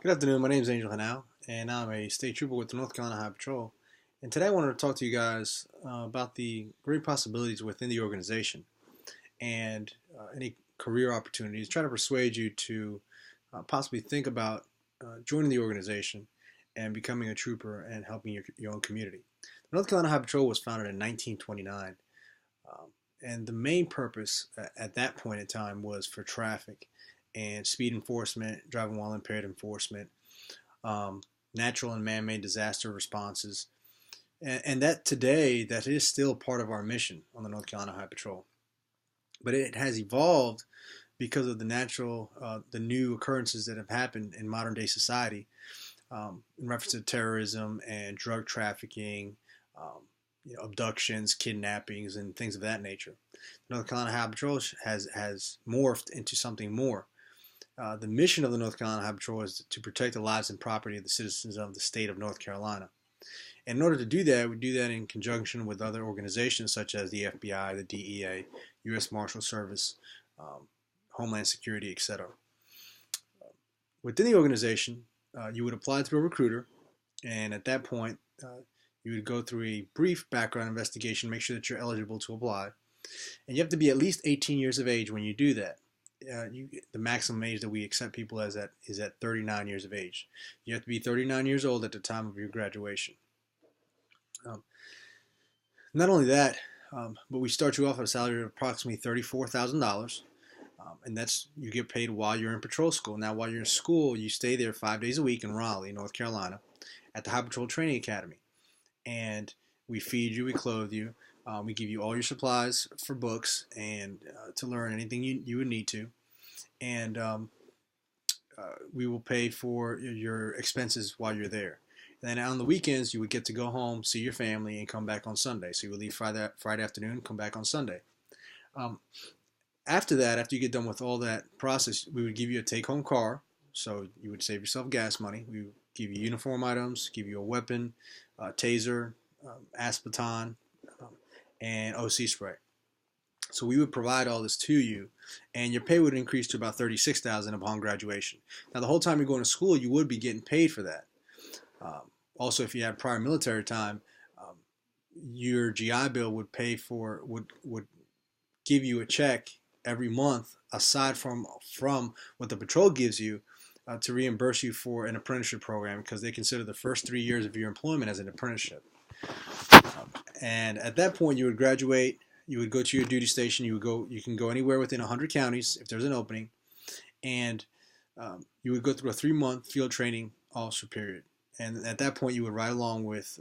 Good afternoon. My name is genao, and I'm a state trooper with the North Carolina High Patrol. And today I wanted to talk to you guys about the great possibilities within the organization and any career opportunities. Try to persuade you to possibly think about joining the organization and becoming a trooper and helping your own community. The North Carolina High Patrol was founded in 1929, um, and the main purpose at that point in time was for traffic and speed enforcement, driving while impaired enforcement, um, natural and man-made disaster responses, and that today that is still part of our mission on the North Carolina High Patrol. But it has evolved because of the new occurrences that have happened in modern day society, in reference to terrorism and drug trafficking, um, abductions, kidnappings, and things of that nature. The North Carolina High Patrol has morphed into something more. The mission of the North Carolina High Patrol is to protect the lives and property of the citizens of the state of North Carolina. And in order to do that, we do that in conjunction with other organizations such as the FBI, the DEA, U.S. Marshal Service, Homeland Security, etc. Within the organization, you would apply through a recruiter, and at that point, you would go through a brief background investigation, make sure that you're eligible to apply. And you have to be at least 18 years of age when you do that. The maximum age that we accept people as is at 39 years of age. You have to be 39 years old at the time of your graduation. Um, Not only that, but we start you off at a salary of approximately $34,000, and that's you get paid while you're in patrol school. Now, while you're in school, you stay there 5 days a week in Raleigh, North Carolina, at the High Patrol Training Academy, and we feed you, we clothe you, we give you all your supplies for books and to learn anything you would need to, and we will pay for your expenses while you're there. And then on the weekends, you would get to go home, see your family, and come back on Sunday. So you would leave Friday afternoon, come back on Sunday. Um, After that, after you get done with all that process, we would give you a take-home car. So you would save yourself gas money. We would give you uniform items, give you a weapon, taser, asp16, and OC spray. So we would provide all this to you, and your pay would increase to about $36,000 upon graduation. Now, the whole time you're going to school, you would be getting paid for that. Also, if you had prior military time, your GI Bill would pay for would give you a check every month aside from what the patrol gives you to reimburse you for an apprenticeship program, because they consider the first 3 years of your employment as an apprenticeship. And at that point, you would graduate. You would go to your duty station. You can go anywhere within 100 counties if there's an opening, and you would go through a 3-month field training officer period. And at that point, you would ride along with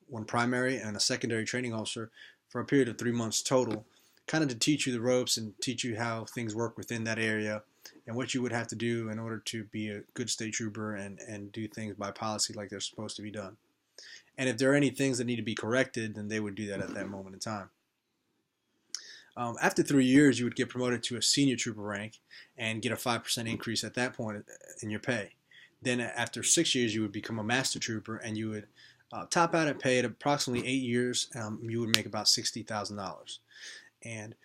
one primary and a secondary training officer for a period of 3 months total, kind of to teach you the ropes and teach you how things work within that area and what you would have to do in order to be a good state trooper and do things by policy like they're supposed to be done. And if there are any things that need to be corrected, then they would do that at that moment in time. After 3 years, you would get promoted to a senior trooper rank and get a 5% increase at that point in your pay. Then after 6 years, you would become a master trooper, and you would top out at pay at approximately 8 years. You would make about $60,000. And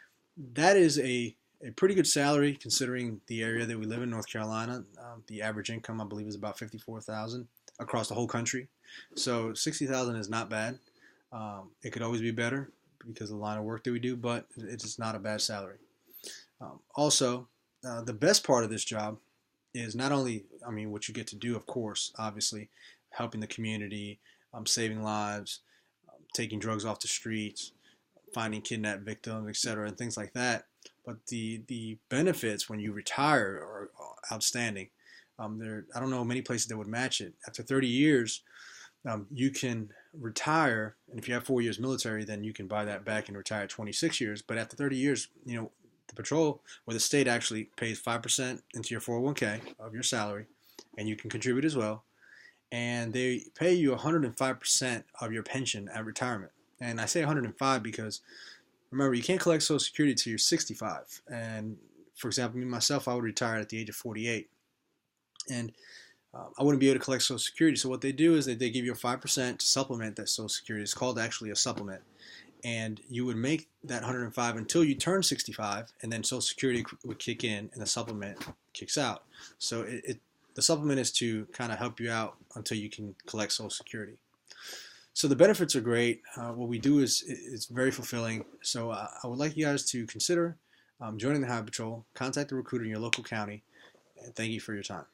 that is a pretty good salary considering the area that we live in, North Carolina. The average income, I believe, is about $54,000 across the whole country. So $60,000 is not bad. It could always be better because of the line of work that we do, but it's not a bad salary. Also, the best part of this job is not only, what you get to do, of course, obviously, helping the community, saving lives, taking drugs off the streets, finding kidnapped victims, etc., and things like that. But the benefits when you retire are outstanding. I don't know many places that would match it. After 30 years, you can retire, and if you have 4 years military, then you can buy that back and retire at 26 years. But after 30 years, the patrol or the state actually pays 5% into your 401k of your salary, and you can contribute as well. And they pay you 105% of your pension at retirement. And I say 105 because, remember, you can't collect Social Security until you're 65. And for example, me myself, I would retire at the age of 48. And I wouldn't be able to collect Social Security. So what they do is they give you a 5% to supplement that Social Security. It's called actually a supplement. And you would make that 105 until you turn 65, and then Social Security would kick in and the supplement kicks out. So the supplement is to kind of help you out until you can collect Social Security. So the benefits are great. What we do is very fulfilling. So I would like you guys to consider joining the Highway Patrol. Contact the recruiter in your local county. And thank you for your time.